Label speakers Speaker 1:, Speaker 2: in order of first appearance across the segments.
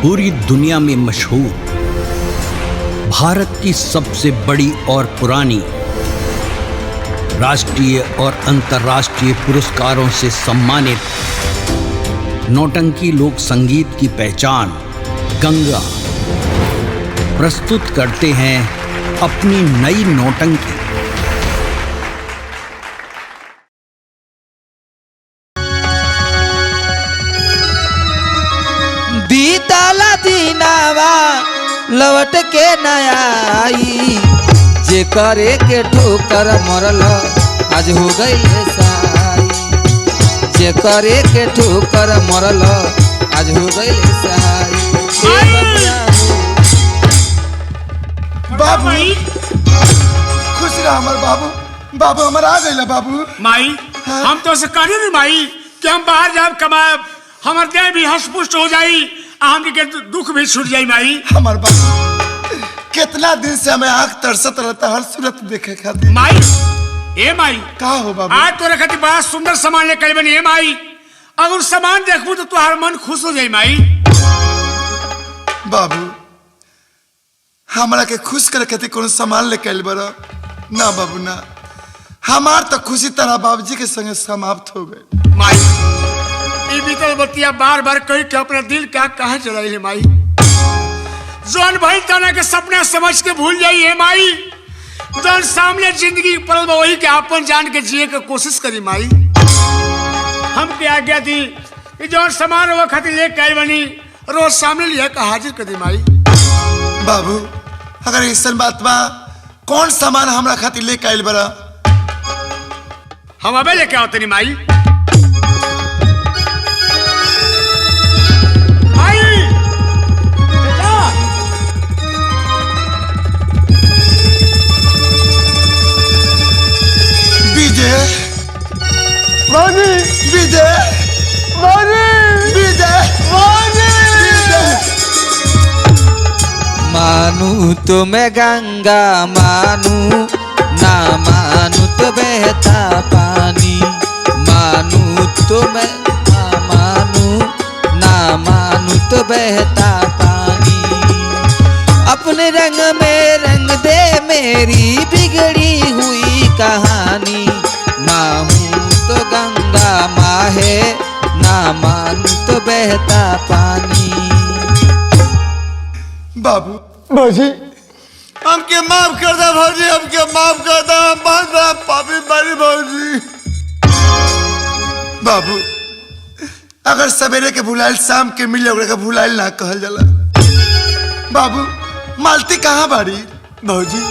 Speaker 1: पूरी दुनिया में मशहूर, भारत की सबसे बड़ी और पुरानी, राष्ट्रीय और अंतर्राष्ट्रीय पुरस्कारों से सम्मानित नौटंकी लोक संगीत की पहचान गंगा प्रस्तुत करते हैं अपनी नई नौटंकी।
Speaker 2: बीताला दीनावा लौट के नया आई, जे करे के ठोकर मरल आज हो गई साई, जे करे के ठोकर मरल आज हो गई साई।
Speaker 3: बाबू खुश रहा हमार बाबू। बाबू हमार आ गई बाबू।
Speaker 4: माई हम तो से करी नहीं माई कि हम बाहर जाब कमाए, हमार देह भी हष्ट हो जाई, हमके दुख भी छूट जाई। माई
Speaker 3: हमार बाबू कितना दिन से हमें आँख तरसत रहता हर सूरत देखे खातिर।
Speaker 4: माई ए माई
Speaker 3: का हो बाबू?
Speaker 4: आज तोरे खातिर बड़ा सुंदर सामान ले कल बनी। ए माई अगर सामान देखबू तो तुम्हारा मन खुश हो जाई। माई
Speaker 3: बाबू हमारा के खुश करे खातिर कोनो सामान ले कल बड़ा ना बाबू ना, हमार तो खुशी तरह बाबूजी के संगे समाप्त हो गए।
Speaker 4: माई बीतल बतिया बार बार कही के अपना दिल क्या कहा चला है। माई जौन भाई तना के सपना समझ के भूल जाई है। माई जौन सामने जिंदगी पड़ल वही के अपन जान के जिए के कोशिश करी। माई हम के आज्ञा दी जौन सामान वो खातिर ले कल बनी रोज सामने लिया का हाजिर कर दी। माई
Speaker 3: बाबू अगर ऐसा बात बा कौन सामान हमरा खातिर ले कल बड़ा?
Speaker 4: हम अबे लेके आओ तनी। माई
Speaker 2: मानू तो मैं गंगा मानू ना मानू तो बहता पानी, मानू तो मैं मानू ना मानू तो बहता पानी, अपने रंग में रंग दे मेरी बिगड़ी हुई कहानी, माँ हूँ तो गंगा माँ है ना मानू तो बहता पानी।
Speaker 3: बाबू
Speaker 5: भौजी हमके माफ कर दे भौजी, हमके माफ कर दे, हम बहुत बड़ा पापी बड़ी भौजी।
Speaker 3: बाबू अगर सवेरे के भुलाइल शाम के मिले ओकरा के भुलाइल ना कहल जाला। बाबू मालती कहाँ बाड़ी?
Speaker 5: भौजी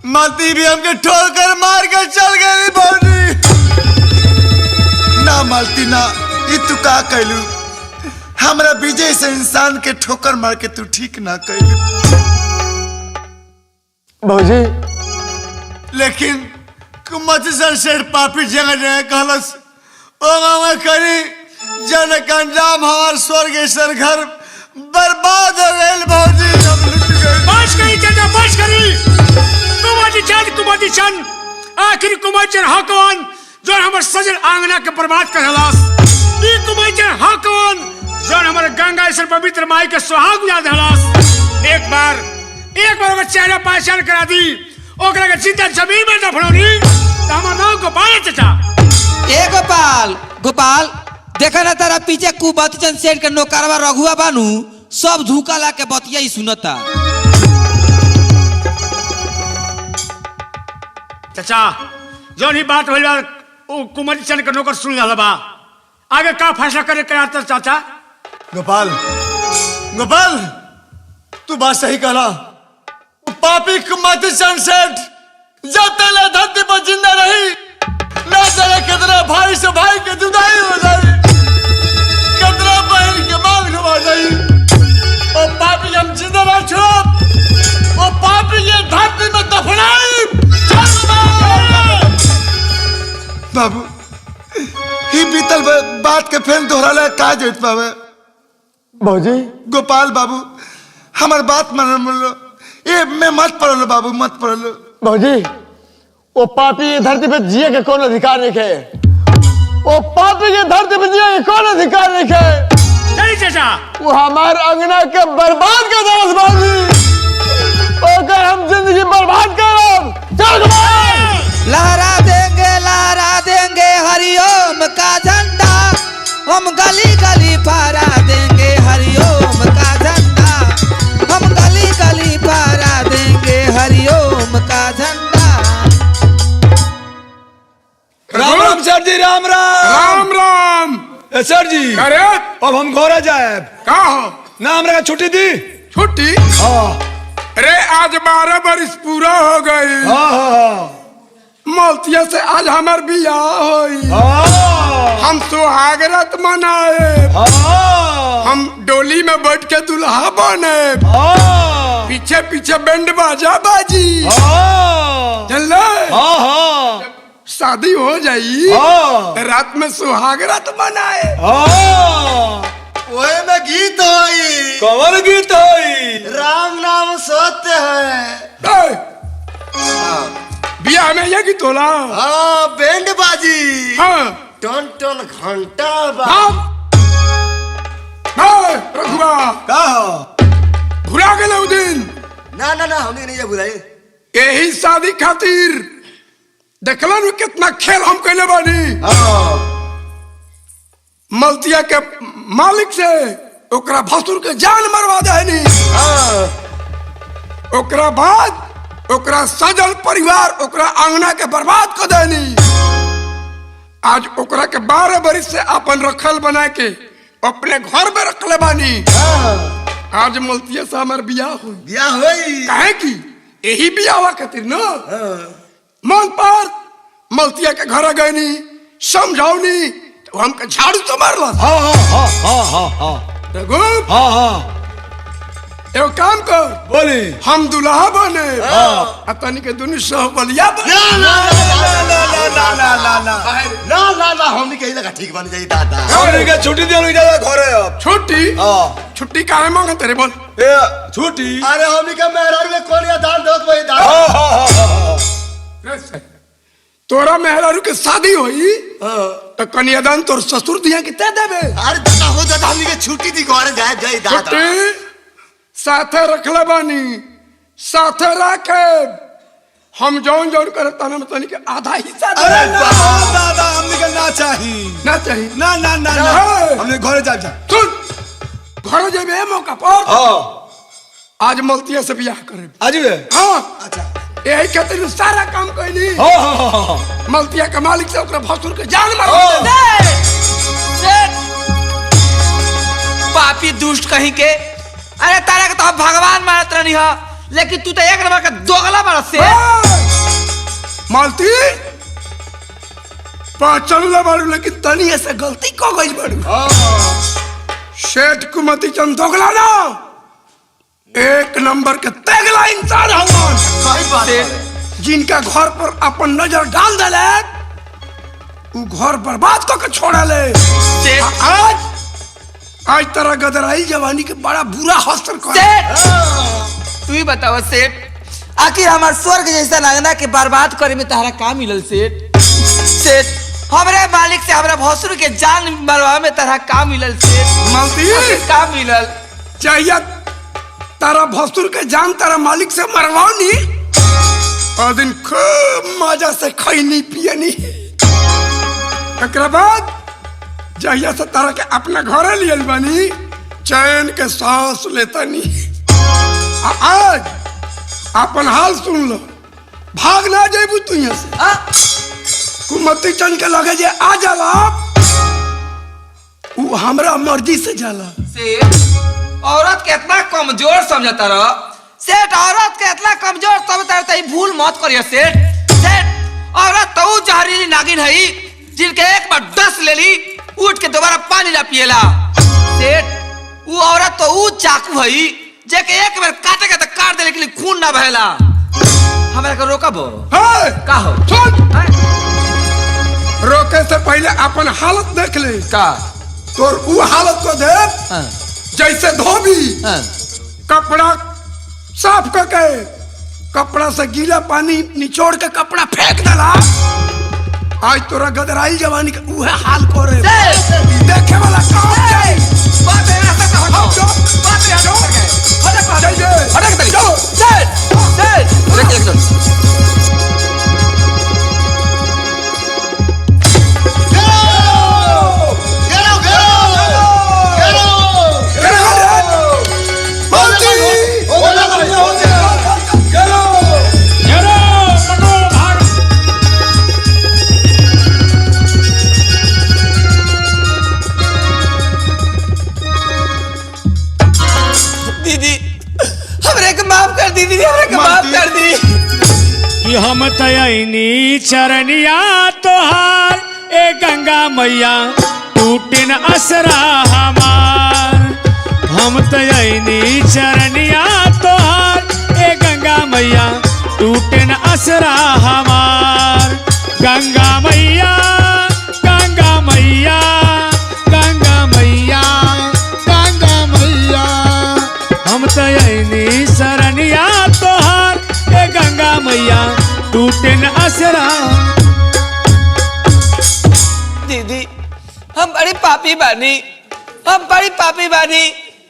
Speaker 5: मालती भी हमके ठोर कर मार के चल गई भौजी।
Speaker 3: ना मालती ना, ये तू का कहलू? हमरा विजय से इंसान के ठोकर मार के तू ठीक ना कहलू।
Speaker 5: भौजी लेकिन कुमति सेठ पापी जगह जगह कहलस ओ मामा करी जन का अंजाम हमार स्वर्ग ऐसा घर बर्बाद हो गए भौजी। हम लुट गए।
Speaker 4: बस करी चाचा बस करी। कुमारी चंद आखिर कुमारी चंद हकवान जो हमारे सजल आंगना के बर्बाद कर हलास, ई कुमारी चंद हकवान जो हमारे गंगा ऐसा पवित्र माई के सुहाग याद हलास। एक बार ओकर चेहरा पहचान करा दी, ओकरा के जिंदा जमीन में दफनौनी तो हमार नाम गोपाल चाचा।
Speaker 2: ए गोपाल गोपाल देखा ना तारा पीछे कुबती चंद सेठ के नौकरवा रघुआ बानू सब धूका ला के बतिया ही सुनता।
Speaker 4: चाचा जौन ही बात होइल ओ कुमारी चंद के नौकर सुन रहा बा, आगे का फैसला करे कराता चाचा?
Speaker 5: गोपाल गोपाल तू बात सही कहला। पापी कुमति चंद सेठ जब तक धरती पर जिंदा रही ना जाने कितना भाई से भाई के जुदाई हो जाए, कितना बहन के मांग डुबा जाए। और पापी हम जिंदा ना छोड़, और पापी ये धरती में दफनाई।
Speaker 3: बाबू ही बीतल बात के फिर दोहराला का जरूरत बाबे?
Speaker 5: भौजी
Speaker 3: गोपाल बाबू हमार बात मान लो, ये मैं मत पढ़ बाबू मत पढ़ लो।
Speaker 5: भौजी वो पापी धरती पे जिए के कौन अधिकार नहीं है, वो पापी के धरती पे जिए के कौन अधिकार नहीं है।
Speaker 4: चली चाचा
Speaker 5: वो हमार अंगना के बर्बाद कर दरस बाजी अगर हम जिंदगी बर्बाद करब चल
Speaker 2: लहरा देंगे हरिओम का झंडा, हम गली गली फहरा देंगे हरिओम का झंडा, हम गली गली फहरा देंगे हरिओम का झंडा।
Speaker 5: राम राम सर जी, राम राम।
Speaker 4: राम राम।
Speaker 5: सर जी
Speaker 4: अरे
Speaker 5: अब हम घोरा जाए
Speaker 4: का हो
Speaker 5: ना, हमरा छुट्टी दी।
Speaker 4: छुट्टी?
Speaker 5: हाँ
Speaker 4: अरे आज 12 बरिस पूरा हो गई।
Speaker 5: हाँ
Speaker 4: मौतिया से आज हमार बियाह होई।
Speaker 5: हाँ
Speaker 4: हम सुहागरात मनाए,
Speaker 5: हाँ
Speaker 4: हम डोली में बैठ के दुल्हा बने,
Speaker 5: हाँ
Speaker 4: पीछे पीछे बैंड बाजा बाजी।
Speaker 5: हाँ
Speaker 4: चल रे,
Speaker 5: हाँ हाँ
Speaker 4: शादी हो जाई,
Speaker 5: हाँ
Speaker 4: रात में सुहागरात मनाए।
Speaker 5: ओए में गीत होई, कौन गीत होई? राम नाम सत्य है।
Speaker 4: बियाह में ये गीत होला?
Speaker 5: हाँ बैंड बाजी,
Speaker 4: हाँ
Speaker 5: टन टन घंटा बा।
Speaker 4: रघुआ
Speaker 5: का हो?
Speaker 4: भुला गेले उ दिन।
Speaker 5: ना ना ना हमने नहीं भुलाई।
Speaker 4: यही शादी खातिर देखलन कितना खेल हम कैले बानी। मलतिया के मालिक से ओकरा भसुर के जान मरवा देनी। ओकरा बाद ओकरा सजल परिवार ओकरा आंगना के बर्बाद कर देनी। आज ओकरा के 12 बरिस से अपन रखल बना के अपने घर में रखले बानी। आज मलतिया से हमार बियाह हुई।
Speaker 5: बियाह होई
Speaker 4: काहे की यही बियाह खातिर न मन पर मलतिया के घर गईनी, समझौनी तो हमके झाड़ू तो मारला।
Speaker 5: हाँ हाँ हाँ हाँ हाँ हाँ
Speaker 4: रघु
Speaker 5: हाँ हाँ
Speaker 4: एगो काम कर,
Speaker 5: बोली।
Speaker 4: हम दुल्हा बने आ तनी के दुनु सह बलिया बने।
Speaker 5: ना ना ना ना ना ना ना ना ना ना ना हमने कही लगा ठीक बन जाई दादा। हमने के छुट्टी दे लो ज्यादा घरे अब।
Speaker 4: छुट्टी?
Speaker 5: हाँ
Speaker 4: छुट्टी काहे मांगे तेरे बोल?
Speaker 5: ए छुट्टी? अरे हमने के मेहरारू में कोलिया दान दोत भाई दान। हाँ हाँ हाँ हाँ
Speaker 4: तोरा मेहरारू के शादी होई तो कन्यादान तोर ससुर दिया के दे देबे।
Speaker 5: अरे दादा हो दादा हमने के छुट्टी दी घरे जाए जाए दादा।
Speaker 4: छुट्टी साथे रखले बानी, साथे रखे हम जौन जौन करे तने में तनी के आधा हिस्सा दे।
Speaker 5: अरे दादा हमने के ना चाहिए,
Speaker 4: ना चाहिए।
Speaker 5: ना ना ना ना हमने घरे जा जा।
Speaker 4: सुन घर जेबे मौका पर।
Speaker 5: हाँ
Speaker 4: आज मलतिया से बियाह करे।
Speaker 5: आज वे?
Speaker 4: हाँ
Speaker 5: अच्छा
Speaker 4: यही खातिर सारा काम कैली।
Speaker 5: हाँ हाँ हाँ हाँ
Speaker 4: मलतिया के मालिक से ओकरा भसुर के जान मार दे।
Speaker 2: पापी दुष्ट कहीं के, अरे तारा के तो हम भगवान मानत रहनी हो, लेकिन तू तो एक नंबर का दोगला बरस से।
Speaker 4: मालती पहचान ले बाड़ू, लेकिन तनी ऐसे गलती को गई बाड़ू। सेठ कुमती चंद दोगला ना, एक नंबर के तेगला इंसान हवन।
Speaker 5: सही बात है।
Speaker 4: जिनका घर पर अपन नजर डाल दले उ घर बर्बाद करके छोड़ा ले। आज तरह गदराई जवानी के बड़ा बुरा हस्तर कर।
Speaker 2: तू ही बताओ सेठ, आखिर हमार स्वर्ग जैसा अंगना के बर्बाद करे में तारा का मिलल सेठ? सेठ हमरे मालिक से हमरा भसुर के जान मरवा में तारा का मिलल सेठ?
Speaker 4: मालती
Speaker 2: का मिलल?
Speaker 4: चाहिए तारा भसुर के जान तारा मालिक से मरवानी, और दिन खूब मजा से खैनी पियनी। एकरा बाद जहिया से तारा के अपना घरे लियल बानी, चैन के सांस लेतनी। आज अपन हाल सुन लो, भाग ना जेबू तू यहाँ से। कुमती चंद के लगे जे आ जाला, वो हमरा मर्जी से जाला।
Speaker 2: सेठ औरत के इतना कमजोर समझता रह सेठ, औरत के इतना कमजोर समझता रह, भूल मत करिए सेठ। सेठ औरत तो जहरीली नागिन है, जिनके एक बार डस ले ली उठ के दोबारा पानी ना पिएला। सेठ वो औरत तो वो चाकू है जेके एक बार काटे के तो काट दे, लेकिन खून ना बहेला। हमरा के रोकबो का हो?
Speaker 4: रोके से पहले अपन हालत देख ले।
Speaker 2: का
Speaker 4: तोर वो हालत को देख जैसे धोबी कपड़ा साफ करके कपड़ा से गीला पानी निचोड़ के कपड़ा फेंक देला। आज तोरा गदराई जवानी के उहे हाल करे। देखे वाला काम
Speaker 2: बात है रास्ता से हटो बात है हटो हटक तली चलो सेट एक
Speaker 4: कि हम तयनी चरनिया तोहार ए गंगा मैया टूटिन असरा हमार। हम तयनी चरनिया तोहार ए गंगा मैया टूटिन असरा हमार। गंगा मैया गंगा मैया गंगा मैया गंगा मैया हम तयनी शरणिया तोहार ए गंगा मैया टूटे न असरा।
Speaker 2: दीदी हम बड़ी पापी बानी हम बड़ी पापी बानी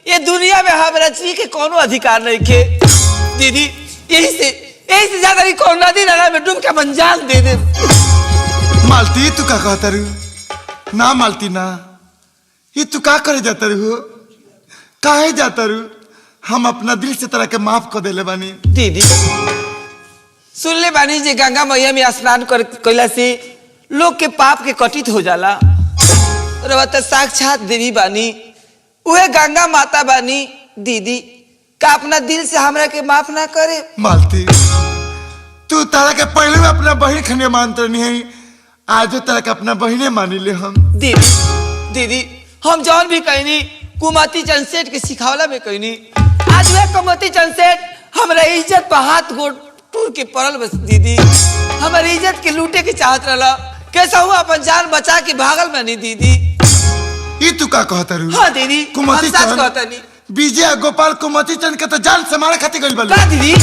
Speaker 2: ये दुनिया में हमारा जी के कोनो अधिकार नहीं के दीदी यही से ज्यादा नहीं कौन नदी नाला में डूब के मन जान दे दे।
Speaker 3: मालती तू का कहता रू ना मालती ना ये तू का करे जाता रू काहे जाता रू हम अपना दिल से तरह के माफ कर देले बानी।
Speaker 2: दीदी सुन ले बानी जे गंगा मैया में स्नान कैला से लोग के पाप के कटित हो जाला। रवत साक्षात देवी बानी उहे गंगा माता बानी। दीदी का अपना दिल से हमरा के माफ ना करे।
Speaker 3: मालती तू तारा के पहले में अपना बहन खने मानते नहीं है आज तारा के अपना बहने मानी ले हम।
Speaker 2: दीदी हम जौन भी कहनी कुमती चंद सेठ के सिखावला में कहनी आज वे कुमती चंद सेठ हमरा इज्जत पर हाथ गोड़ टूट के पड़ल बस। दीदी हमारी इज्जत के लूटे के चाहत रहला कैसा हुआ अपन जान बचा के भागल बनी। दीदी
Speaker 3: ये तू का कहता रू?
Speaker 2: हाँ दीदी
Speaker 3: कुमती
Speaker 2: सच कहता नहीं
Speaker 3: विजय गोपाल कुमती चंद के तो जान से मारे खातिर गइल बा।
Speaker 2: का दीदी?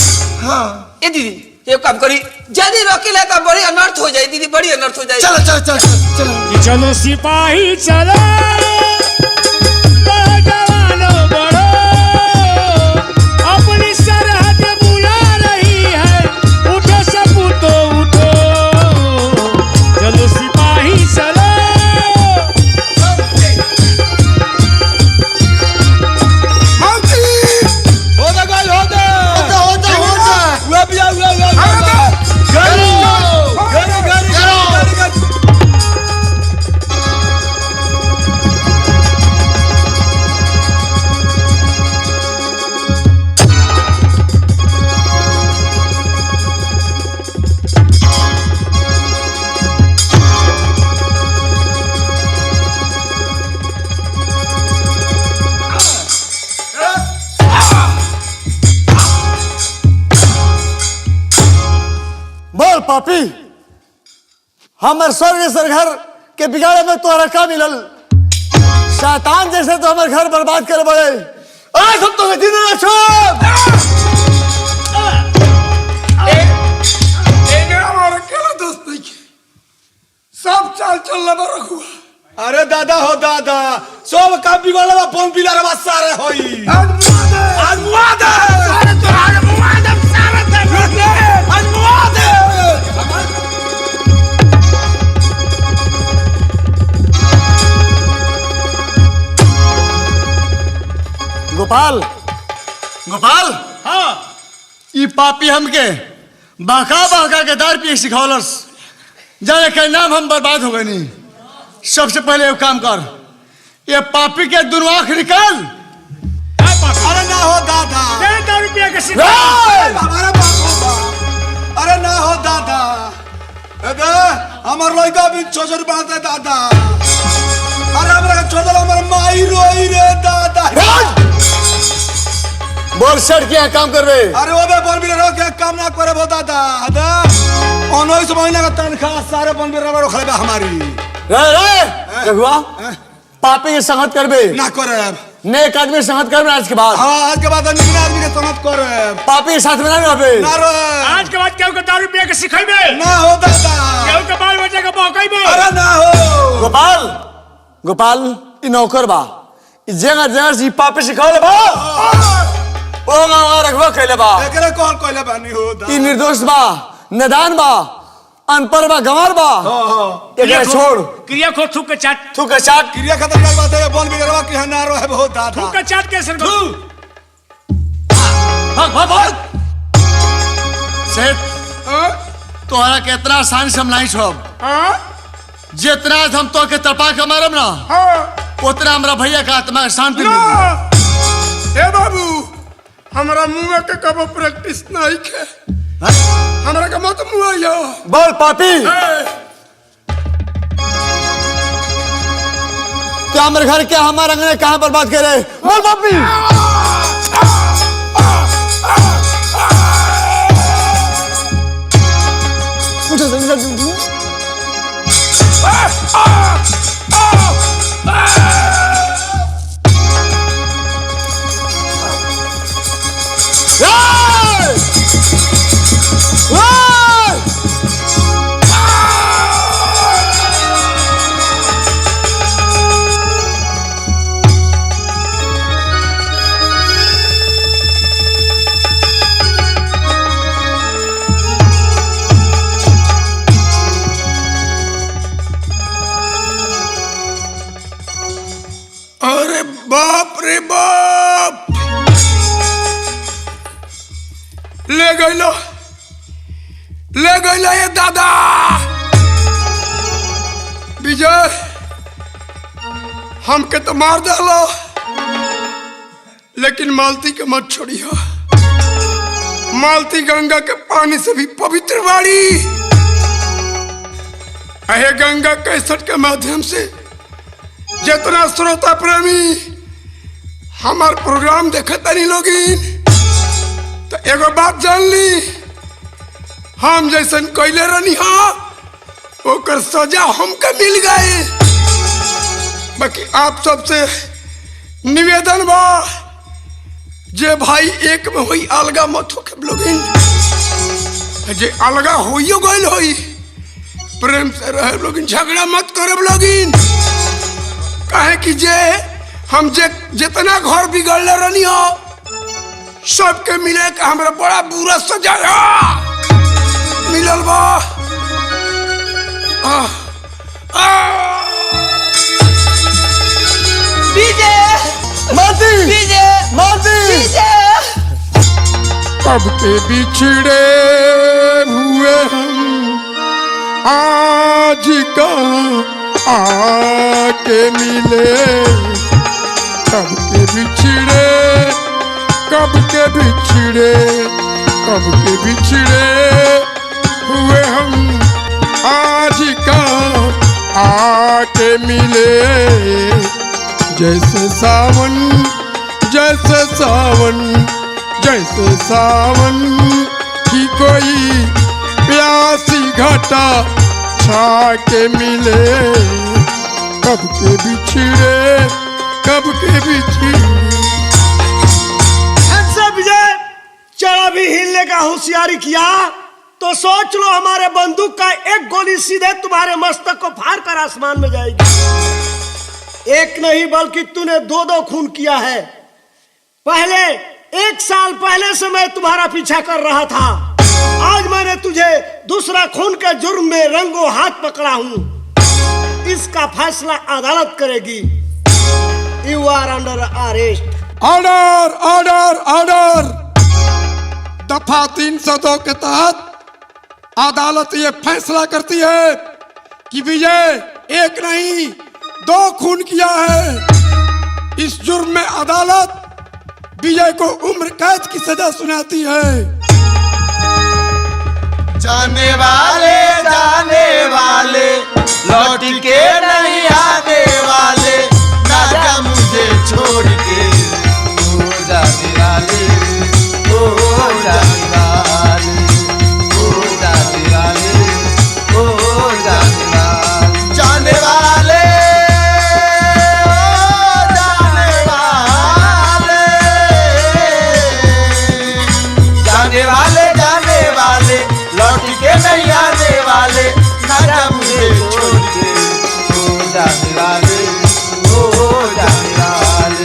Speaker 3: हाँ
Speaker 2: ए दीदी एक काम करी जल्दी रोकेला तो बड़ी अनर्थ हो जाए। दीदी बड़ी अनर्थ हो जाए।
Speaker 3: चलो चलो चलो चलो
Speaker 4: चलो सिपाही चलो जवानों बढ़ो अपनी सरहद बुला रही है उठो सपूतो उठो। चलो सिपाही चलो
Speaker 5: पापी हमर स्वर्ग सर घर के बिगाड़े में तोहरा का मिलल। शैतान जैसे तो हमारे घर बर्बाद कर बड़े आज हम तो दिन ना छोड़
Speaker 3: सब चाल चल रखुआ।
Speaker 5: अरे दादा हो दादा सब का बिगड़वा फोन पिला रे सारे होई गोपाल गोपाल
Speaker 4: हाँ
Speaker 5: ये पापी हमके बाका बाका के दार पिए सिखौलस जाने के नाम हम बर्बाद हो गए नहीं। सबसे पहले एक काम कर ये पापी के दुर्वाख निकाल।
Speaker 3: अरे ना हो दादा
Speaker 4: रुपया के
Speaker 3: अरे ना हो दादा हमार लड़का भी छोजर बांधे दादा। अरे हमरा छोजर हमार माई रोई रे दादा।
Speaker 5: बोल सर क्या काम कर रहे?
Speaker 3: अरे वो बे बोल भी रहो क्या काम ना करे वो दादा। अदा 19 महीना का तनख्वाह सारे बन भी रहो खलेबा हमारी।
Speaker 5: रे हुआ पापी के संगत करबे
Speaker 3: ना करे
Speaker 5: नेक आदमी संगत करबे आज के बाद।
Speaker 3: हाँ आज के बाद निकले आदमी के संगत करे
Speaker 5: पापी के साथ में ना रहबे।
Speaker 3: ना रो
Speaker 4: आज के बाद केहू के दारू पिए के सिखाइबे
Speaker 3: ना हो दादा।
Speaker 4: केहू के बाल बच्चे के बहकाइबे।
Speaker 3: अरे ना हो
Speaker 5: गोपाल गोपाल ई नौकर बा जगह जगह से पापी सिखावले बा ओ मां रखवा कहले बा
Speaker 3: एकरे कौन कहले बानी हो
Speaker 5: ई निर्दोष बा नदान बा अनपढ़ बा गंवार बा एकरे छोड़
Speaker 4: क्रिया को थूक के चाट
Speaker 5: तू के चाट
Speaker 3: क्रिया खतर कर बात है बोल बिगड़वा कि ना रो है बहुत दादा
Speaker 4: थूक के चाट कैसे
Speaker 5: भाग भाग भाग सेठ तोहरा कितना आसान समलाई छोड़ जितना हम तो के तपा के मारम ना उतना हमरा भैया का आत्मा शांति मिली
Speaker 6: ए बाबू हमरा मुंह के कबो प्रैक्टिस नहीं के हमरा के मत मुंह आयो
Speaker 5: बोल पापी क्या मेरे घर के हमारे अंगने कहां बर्बाद करे बोल पापी
Speaker 6: अरे बाप रे बाप ले गइलो ये दादा विजय हमके तो मार डालो लेकिन मालती के मत छोड़ियो मालती गंगा के पानी से भी पवित्र बाड़ी अहे गंगा कैसेट के माध्यम से जितना श्रोता प्रेमी हमार प्रोग्राम देखे तनी लोगिन तो एगो बात जान ली हम जैसन कैले रहनी हो ओकर सजा हमके मिल गए बाकी आप सबसे निवेदन बा जे भाई एक में होई अलगा मत होके लोगिन जे अलगा होइयो गइल होई प्रेम से रहे लोगिन झगड़ा मत करब लोगिन काहे कि जे हम जितना घर बिगड़ले रहनी हो सबके मिले के हमरा बड़ा बुरा सजा मिलल बा कब के बिछड़े हुए हम आज का आके मिले कब के बिछड़े हुए हम आज का आके मिले जैसे सावन की कोई प्यासी घटा छा के मिले कब के बिछड़े
Speaker 7: विजय चढ़ा भी हिलने का होशियारी किया तो सोच लो हमारे बंदूक का एक गोली सीधे तुम्हारे मस्तक को फाड़ कर आसमान में जाएगी एक नहीं बल्कि तूने दो खून किया है पहले 1 साल पहले से मैं तुम्हारा पीछा कर रहा था आज मैंने तुझे दूसरा खून के जुर्म में रंगों हाथ पकड़ा हूं इसका फैसला अदालत करेगी you are under arrest
Speaker 6: order दफा 302 के तहत अदालत ये फैसला करती है कि विजय 1 नहीं 2 खून किया है इस जुर्म में अदालत विजय को उम्र कैद की सजा सुनाती है
Speaker 3: जाने वाले लौट के नहीं आने वाले ना जा मुझे छोड़ के ओ जाने वाले ओ जाने वाले ओ जाने वाले ओ जाने वाले जाने वाले लौट के नहीं आने वाले ना जा मुझे छोड़ के ओ जाने वाले ओ जाने वाले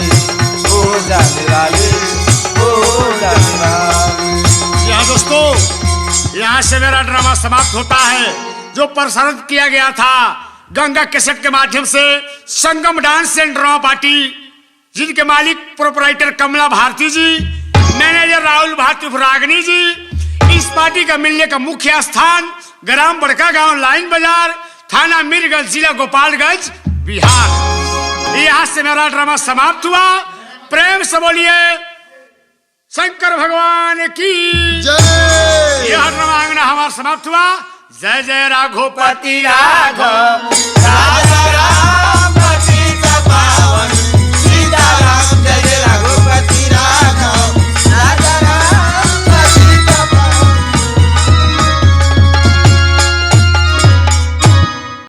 Speaker 4: यहाँ से मेरा ड्रामा समाप्त होता है, जो प्रसारित किया गया था गंगा कैसेट के माध्यम से संगम डांस एंड ड्रामा पार्टी, जिनके मालिक प्रोपराइटर कमला भारती जी, मैनेजर राहुल भारती रागनी जी। इस पार्टी का मिलने का मुख्य स्थान ग्राम बड़का गांव, लाइन बाजार, थाना मीरगंज, जिला गोपालगंज, बिहार। यहाँ से मेरा ड्रामा समाप्त हुआ। प्रेम से बोलिए शंकर भगवान की
Speaker 3: जय।
Speaker 4: यह ड्रामा अंगना हमारा समाप्त हुआ। जय जय राघोपति राघव।